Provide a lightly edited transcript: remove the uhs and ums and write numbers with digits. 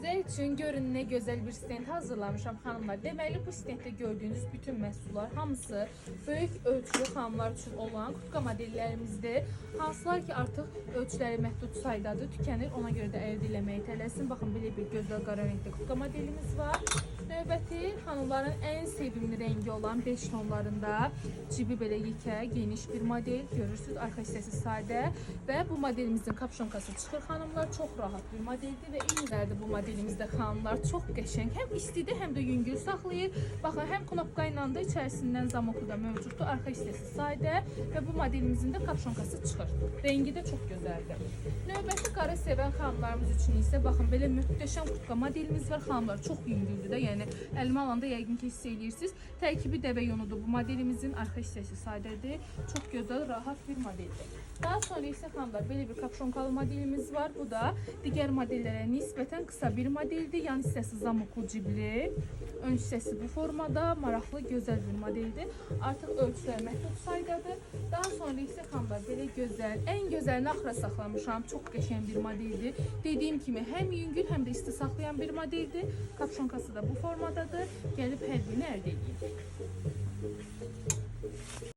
Sizler için görün ne güzel bir stent hazırlamışam hanımlar. Deməli bu stentdə gördüğünüz bütün məhsullar hamısı böyük ölçülü xanımlar üçün olan kutka modellərimizdir. Hansılar ki artıq ölçüləri məhdud saydadır, tükənir. Ona görə də əldə eləməyi tələsin. Baxın belə bir gözəl qara rəngli kutka modelimiz var. Növbəti xanımların ən sevimli rengi olan 5 tonlarında cibi belə yekə, geniş bir model. Görürsünüz, arxa hissəsi sadə və bu modelimizin kapşonkası çıxır xanımlar. Çox rahat bir modeldir və eynilərdir bu modelimizdə xanımlar. Çox qəşəng, həm istidir, həm də yüngül saxlayır. Baxın, həm knopka ilə də içərisindən zamoku da mövcuddur. Arxa hissəsi sadə və bu modelimizin də kapşonkası çıxır. Rengi də çox gözəldir. Növbəti qara sevən xanımlarımız üçün isə baxın belə möhtəşəm kutka modelimiz var. Xanımlar çox yüngüldür də, yəni əlimə alanda yəqin ki hiss edirsiniz. Tərkibi dəvə yonudur bu modelimizin. Arxa hissəsi sadədir. Çox gözəl, rahat bir modeldir. Daha sonra isə xanımlar belə bir kapşonkalı modelimiz var. Bu da digər modellərə nisbətən qısa bir modeldir. Yan hissəsi zamoklu cibli. Ön hissəsi bu formada. Maraqlı, gözəl bir modeldir. Artıq ölçülər məhdud saydadır. Daha sonra isə xanımlar belə gözəl, ən gözəlini axıra saxlamışam. Çox qəşəng bir modeldir. Dediyim kimi həm yüngül, həm də isti saxlayan bir modeldir. Kapşonkası da bu formadadır. Gəlib hər birini əldə edin.